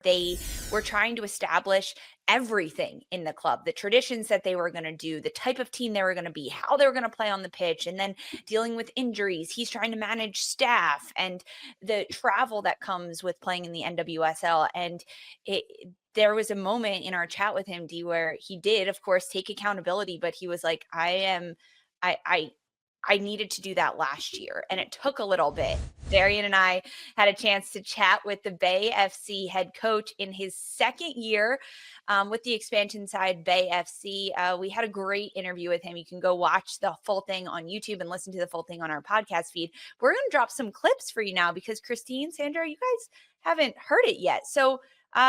They were trying to establish everything in the club, the traditions that they were going to do, the type of team they were going to be, how they were going to play on the pitch, and then dealing with injuries. He's trying to manage staff and the travel that comes with playing in the NWSL. And there was a moment in our chat with him, Dee, where he did, of course, take accountability, but he was like, I needed to do that last year, and it took a little bit. Darian and I had a chance to chat with the Bay FC head coach in his second year with the expansion side, Bay FC. We had a great interview with him. You can go watch the full thing on YouTube and listen to the full thing on our podcast feed. We're going to drop some clips for you now because Christine, Sandra, you guys haven't heard it yet. So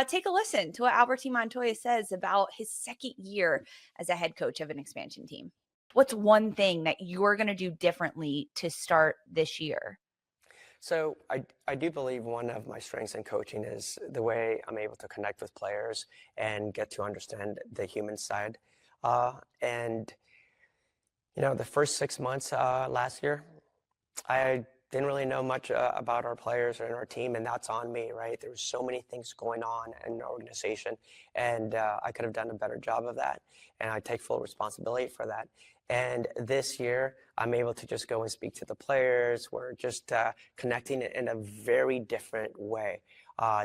take a listen to what Albertin Montoya says about his second year as a head coach of an expansion team. What's one thing that you're going to do differently to start this year? So I do believe one of my strengths in coaching is the way I'm able to connect with players and get to understand the human side. And, you know, the first 6 months last year, I didn't really know much about our players and our team, and that's on me, right? There were so many things going on in our organization, and I could have done a better job of that, and I take full responsibility for that. And this year, I'm able to just go and speak to the players. We're just connecting in a very different way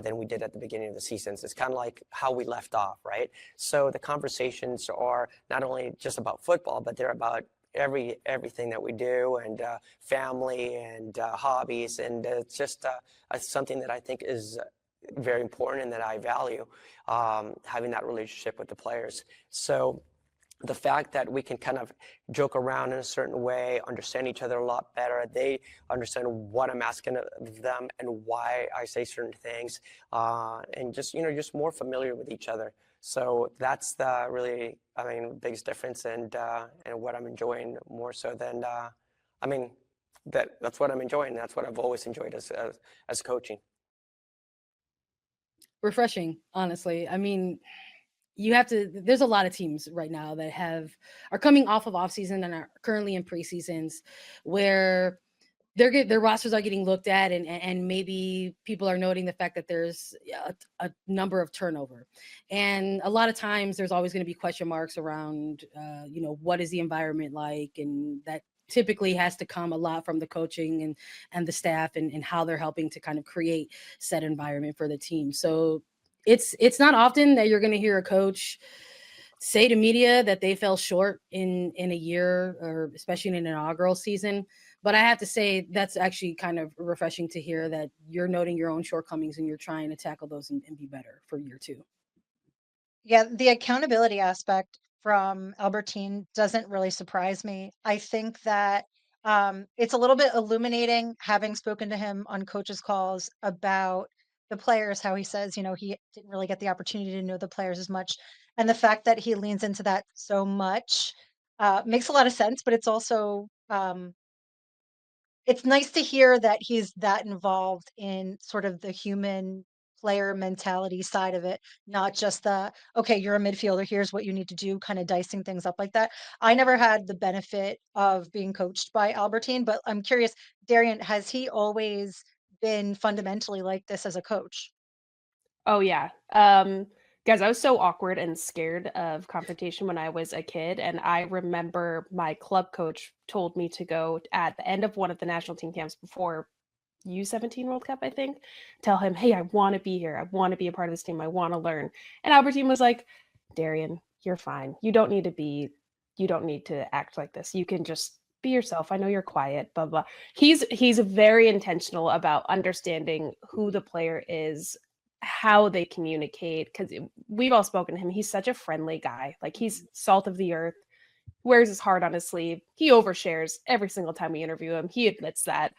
than we did at the beginning of the season. So it's kind of like how we left off, right? So the conversations are not only just about football, but they're about everything that we do, and family and hobbies, and it's just something that I think is very important and that I value, having that relationship with the players. So the fact that we can kind of joke around in a certain way, understand each other a lot better, they understand what I'm asking of them and why I say certain things, and just, you know, just more familiar with each other. So that's the really, biggest difference, and what I'm enjoying more so than, that's what I'm enjoying. That's what I've always enjoyed as coaching. Refreshing, honestly. I mean, there's a lot of teams right now that are coming off season and are currently in preseasons where their rosters are getting looked at, and maybe people are noting the fact that there's a number of turnover, and a lot of times there's always going to be question marks around what is the environment like, and that typically has to come a lot from the coaching and the staff and how they're helping to kind of create said environment for the team. So it's not often that you're going to hear a coach say to media that they fell short in a year, or especially in an inaugural season. But I have to say that's actually kind of refreshing to hear that you're noting your own shortcomings and you're trying to tackle those and be better for year two. Yeah, the accountability aspect from Albertine doesn't really surprise me. I think that it's a little bit illuminating, having spoken to him on coaches' calls about the players, how he says, he didn't really get the opportunity to know the players as much. And the fact that he leans into that so much makes a lot of sense, but it's also it's nice to hear that he's that involved in sort of the human player mentality side of it, not just the, okay, you're a midfielder, here's what you need to do, kind of dicing things up like that. I never had the benefit of being coached by Albertine, but I'm curious, Darian, has he always been fundamentally like this as a coach? Oh, yeah. Guys, I was so awkward and scared of confrontation when I was a kid, and I remember my club coach told me to go at the end of one of the national team camps before U17 World Cup, I think, tell him, hey, I want to be here. I want to be a part of this team. I want to learn. And Albertine was like, Darian, you're fine. You don't need to act like this. You can just be yourself. I know you're quiet, blah, blah. He's very intentional about understanding who the player is, how they communicate, because we've all spoken to him. He's such a friendly guy. Like, he's salt of the earth, wears his heart on his sleeve. He overshares every single time we interview him. He admits that.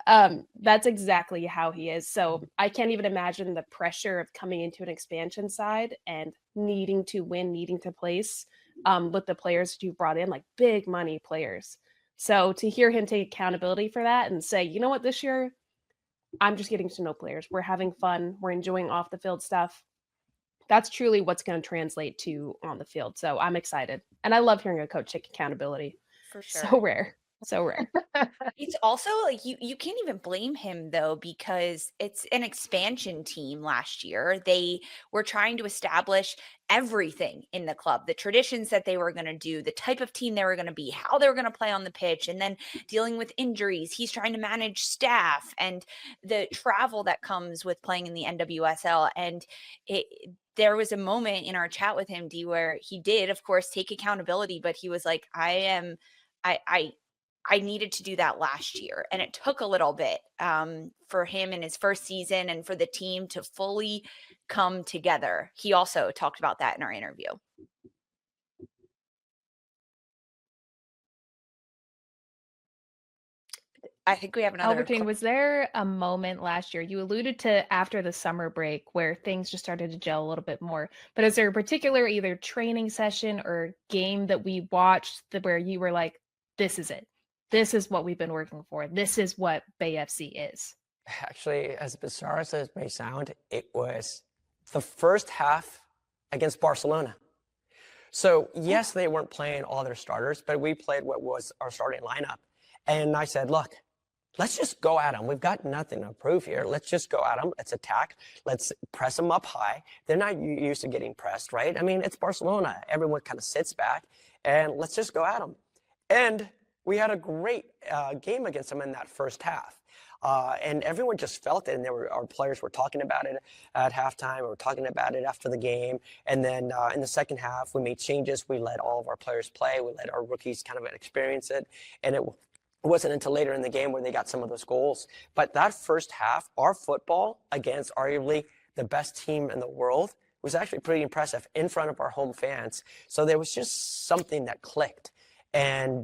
That's exactly how he is. So I can't even imagine the pressure of coming into an expansion side and needing to win, needing to place with the players that you brought in, like big money players. So to hear him take accountability for that and say, you know what, this year, I'm just getting to know players. We're having fun. We're enjoying off the field stuff. That's truly what's going to translate to on the field. So I'm excited. And I love hearing a coach take accountability. For sure. So rare. So rare. It's also like you can't even blame him though, because it's an expansion team last year. They were trying to establish everything in the club, the traditions that they were going to do, the type of team they were going to be, how they were going to play on the pitch, and then dealing with injuries. He's trying to manage staff and the travel that comes with playing in the NWSL. And it there was a moment in our chat with him, D, where he did, of course, take accountability, but he was like, I needed to do that last year. And it took a little bit for him in his first season and for the team to fully come together. He also talked about that in our interview. I think we have another. Albertine, was there a moment last year? You alluded to after the summer break where things just started to gel a little bit more. But is there a particular either training session or game that we watched where you were like, this is it? This is what we've been working for. This is what Bay FC is. Actually, as bizarre as it may sound, it was the first half against Barcelona. So yes, they weren't playing all their starters, but we played what was our starting lineup. And I said, look, let's just go at them. We've got nothing to prove here. Let's just go at them. Let's attack. Let's press them up high. They're not used to getting pressed, right? I mean, it's Barcelona. Everyone kind of sits back, and let's just go at them. And we had a great game against them in that first half. And everyone just felt it, and our players were talking about it at halftime. We were talking about it after the game. And then in the second half, we made changes. We let all of our players play. We let our rookies kind of experience it. And it wasn't until later in the game where they got some of those goals. But that first half, our football against arguably the best team in the world was actually pretty impressive in front of our home fans. So there was just something that clicked. And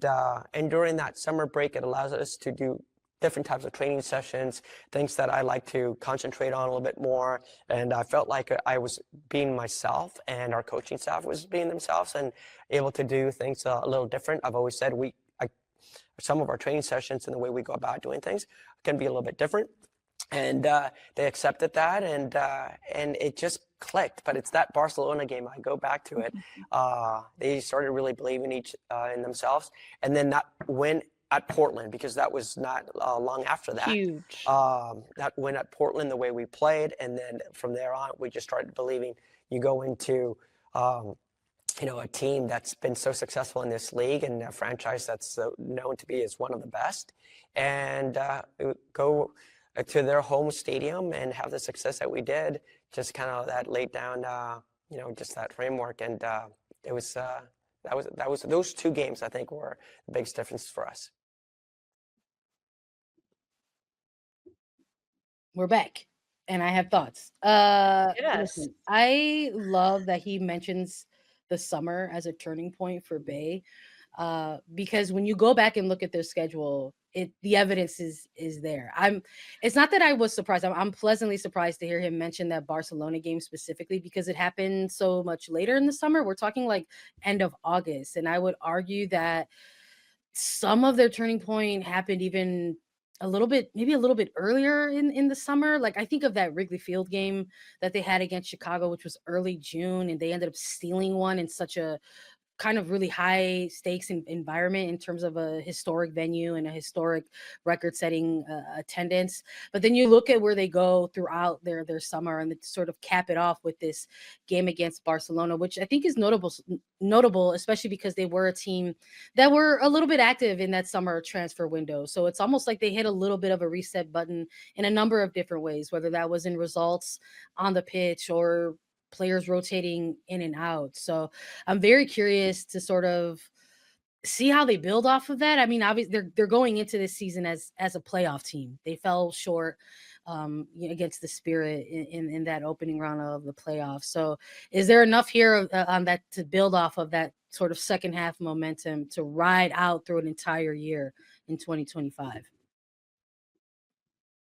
during that summer break, it allows us to do different types of training sessions, things that I like to concentrate on a little bit more. And I felt like I was being myself, and our coaching staff was being themselves and able to do things a little different. I've always said some of our training sessions and the way we go about doing things can be a little bit different. And they accepted that, and it just clicked. But it's that Barcelona game. I go back to it. They started really believing in themselves, and then that win at Portland, because that was not long after that. Huge. That win at Portland, the way we played, and then from there on, we just started believing. You go into a team that's been so successful in this league and a franchise that's known to be as one of the best, and go to their home stadium and have the success that we did. Just kind of that laid down, just that framework, and it was that was those two games I think were the biggest difference for us. We're back, and I have thoughts. Yes. Listen, I love that he mentions the summer as a turning point for Bay, because when you go back and look at their schedule, the evidence is there. It's not that I was surprised. I'm pleasantly surprised to hear him mention that Barcelona game specifically, because it happened so much later in the summer. We're talking like end of August, and I would argue that some of their turning point happened even maybe a little bit earlier in the summer. Like I think of that Wrigley Field game that they had against Chicago, which was early June, and they ended up stealing one in such a kind of really high stakes environment in terms of a historic venue and a historic record setting attendance. But then you look at where they go throughout their summer, and they sort of cap it off with this game against Barcelona, which I think is notable, especially because they were a team that were a little bit active in that summer transfer window. So it's almost like they hit a little bit of a reset button in a number of different ways, whether that was in results on the pitch or players rotating in and out. So I'm very curious to sort of see how they build off of that. I mean, obviously they're going into this season as a playoff team. They fell short against the Spirit in that opening round of the playoffs. So is there enough here on that to build off of that sort of second half momentum to ride out through an entire year in 2025?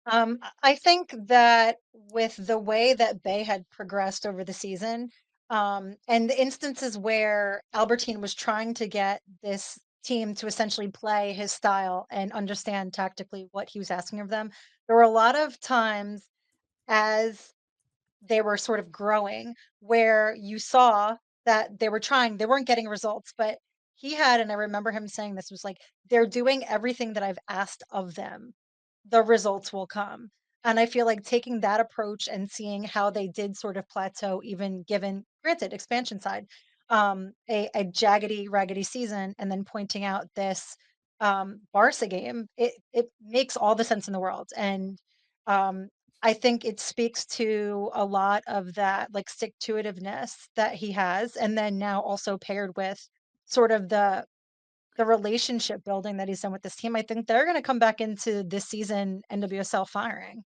I think that with the way that Bay had progressed over the season, and the instances where Albertine was trying to get this team to essentially play his style and understand tactically what he was asking of them, there were a lot of times as they were sort of growing where you saw that they were trying, they weren't getting results, but he had, and I remember him saying this, was like, they're doing everything that I've asked of them. The results will come. And I feel like taking that approach and seeing how they did sort of plateau, even given, granted, expansion side, a jaggedy, raggedy season, and then pointing out this Barca game, it makes all the sense in the world. And um, I think it speaks to a lot of that like stick to itiveness that he has, and then now also paired with sort of the relationship building that he's done with this team. I think they're going to come back into this season NWSL firing.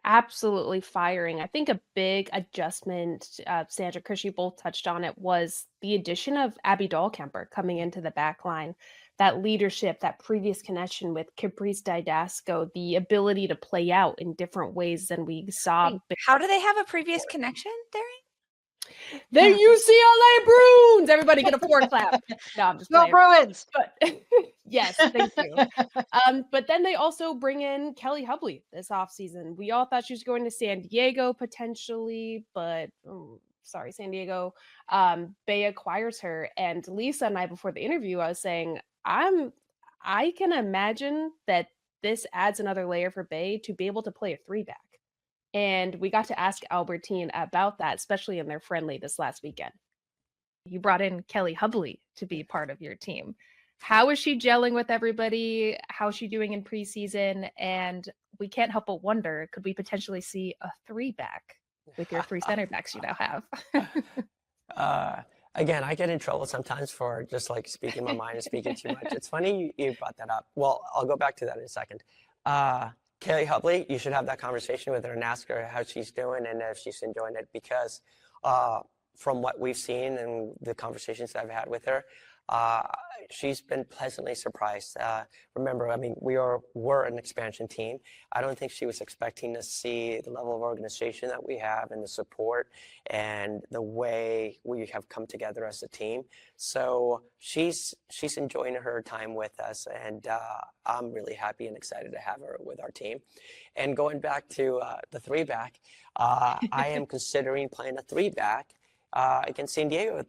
Absolutely firing. I think a big adjustment, Sandra, Chris, you both touched on it, was the addition of Abby Dahlkemper coming into the back line. That leadership, that previous connection with Caprice Didasco, the ability to play out in different ways than we saw. Wait, how do they have a previous connection, Darian? The UCLA Bruins! Everybody get a floor clap. No, I'm just Go playing. Bruins! But yes, thank you. But then they also bring in Kelly Hubley this offseason. We all thought she was going to San Diego potentially, but sorry, San Diego. Bay acquires her. And Lisa and I, before the interview, I was saying, I can imagine that this adds another layer for Bay to be able to play a 3-back. And we got to ask Albertine about that, especially in their friendly this last weekend. You brought in Kelly Hubley to be part of your team. How is she gelling with everybody? How's she doing in preseason? And we can't help but wonder, could we potentially see a 3-back with your 3 center backs you now have? Again, I get in trouble sometimes for just like speaking my mind and speaking too much. It's funny you brought that up. Well, I'll go back to that in a second. Kelly Hubley, you should have that conversation with her and ask her how she's doing and if she's enjoying it, because from what we've seen and the conversations that I've had with her, she's been pleasantly surprised. Remember, I mean, we're an expansion team. I don't think she was expecting to see the level of organization that we have and the support and the way we have come together as a team. So she's enjoying her time with us, and I'm really happy and excited to have her with our team. And going back to the 3-back, I am considering playing a 3-back against San Diego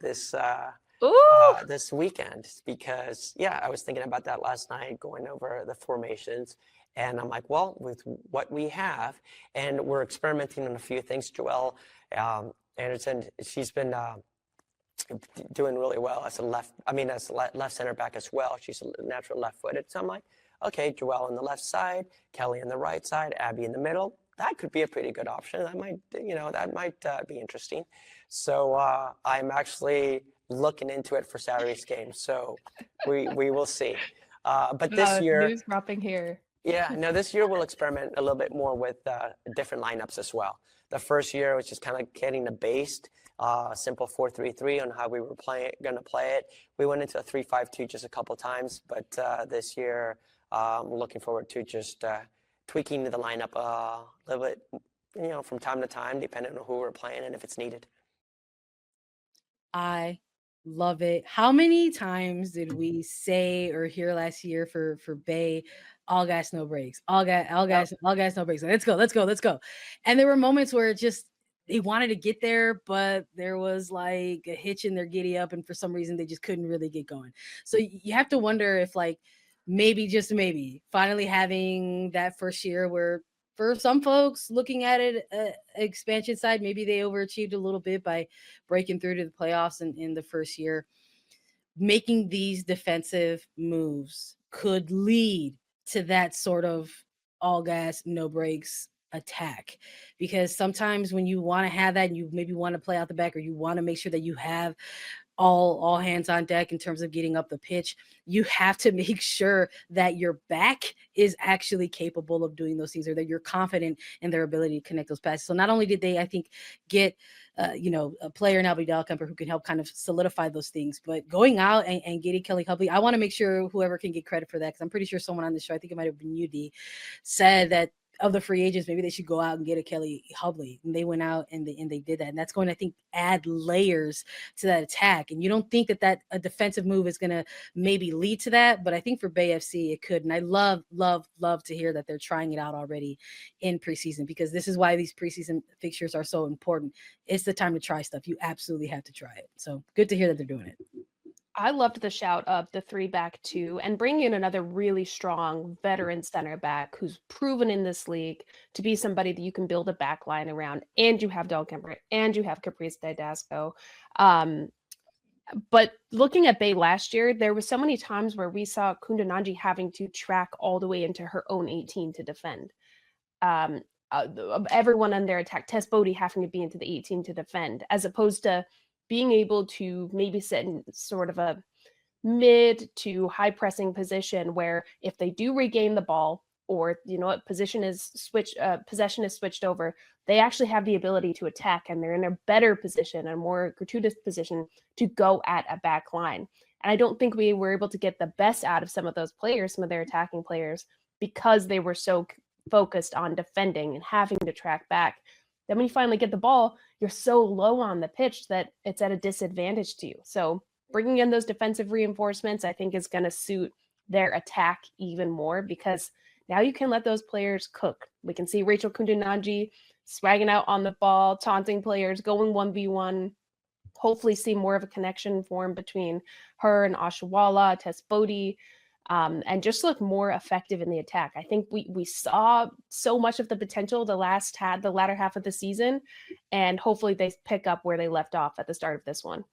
this weekend, because I was thinking about that last night, going over the formations, and I'm like, well, with what we have, and we're experimenting on a few things. Joelle Anderson, she's been doing really well as left center back as well. She's a natural left-footed, so I'm like, okay, Joelle on the left side, Kelly on the right side, Abby in the middle. That could be a pretty good option. That might be interesting. So I'm actually looking into it for Saturday's game. So we will see. But this year, news dropping here. This year we'll experiment a little bit more with different lineups as well. The first year was just kind of getting the base, simple 4-3-3 on how we were going to play it. We went into a 3-5-2 just a couple times, but this year we're looking forward to just tweaking the lineup a little bit, from time to time, depending on who we're playing and if it's needed. I love it. How many times did we say or hear last year for Bay, all gas, no brakes, all gas, no brakes. Let's go. And there were moments where they wanted to get there, but there was like a hitch in their giddy up, and for some reason they just couldn't really get going. So you have to wonder if maybe finally having that first year where, for some folks looking at it, expansion side, maybe they overachieved a little bit by breaking through to the playoffs in the first year. Making these defensive moves could lead to that sort of all gas, no brakes attack. Because sometimes when you want to have that and you maybe want to play out the back, or you want to make sure that you have all hands on deck in terms of getting up the pitch, you have to make sure that your back is actually capable of doing those things, or that you're confident in their ability to connect those passes. So not only did they, I think, get a player in Abby Dahlkemper who can help kind of solidify those things, but going out and getting Kelly Hubley, I want to make sure whoever can get credit for that, because I'm pretty sure someone on the show, I think it might have been UD, said that of the free agents, maybe they should go out and get a Kelly Hubley. And they went out and they did that. And that's going to, I think, add layers to that attack. And you don't think that a defensive move is going to maybe lead to that. But I think for Bay FC, it could. And I love to hear that they're trying it out already in preseason, because this is why these preseason fixtures are so important. It's the time to try stuff. You absolutely have to try it. So good to hear that they're doing it. I loved the shout of the 3-back-2 and bringing in another really strong veteran center back who's proven in this league to be somebody that you can build a back line around, and you have Del Kemper and you have Caprice Didasco. But looking at Bay last year, there was so many times where we saw Kundananji having to track all the way into her own 18 to defend. Everyone on their attack, Tess Bodie having to be into the 18 to defend, as opposed to being able to maybe sit in sort of a mid to high pressing position where if they do regain the ball, or possession is switched over, they actually have the ability to attack, and they're in a better position, a more gratuitous position to go at a back line. And I don't think we were able to get the best out of some of those players, some of their attacking players, because they were so focused on defending and having to track back. Then when you finally get the ball, you're so low on the pitch that it's at a disadvantage to you. So bringing in those defensive reinforcements, I think, is going to suit their attack even more, because now you can let those players cook. We can see Rachel Kundananji swagging out on the ball, taunting players, going 1v1. Hopefully see more of a connection form between her and Oshawa, Tess Bodie, and just look more effective in the attack. I think we saw so much of the potential the latter half of the season, and hopefully they pick up where they left off at the start of this one.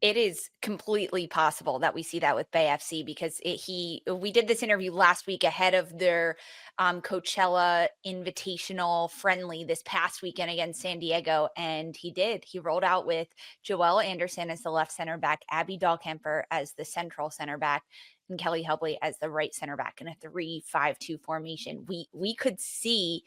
It is completely possible that we see that with Bay FC, because we did this interview last week ahead of their Coachella Invitational friendly this past weekend against San Diego, and he rolled out with Joelle Anderson as the left center back, Abby Dahlkemper as the central center back, and Kelly Hubley as the right center back in a 3-5-2 formation. We could see,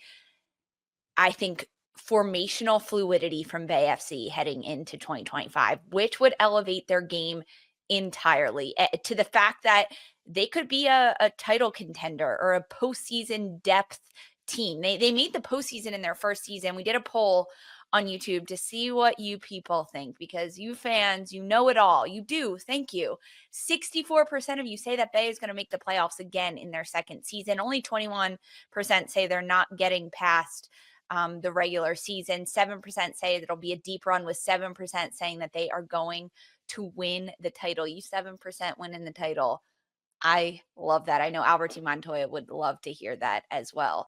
I think, formational fluidity from Bay FC heading into 2025, which would elevate their game entirely to the fact that they could be a title contender or a postseason depth team. They made the postseason in their first season. We did a poll on YouTube to see what you people think, because you fans, you know it all. You do. Thank you. 64% of you say that Bay is going to make the playoffs again in their second season. Only 21% say they're not getting past the regular season. 7% say it'll be a deep run, with 7% saying that they are going to win the title. You 7% winning the title. I love that. I know Albertin Montoya would love to hear that as well.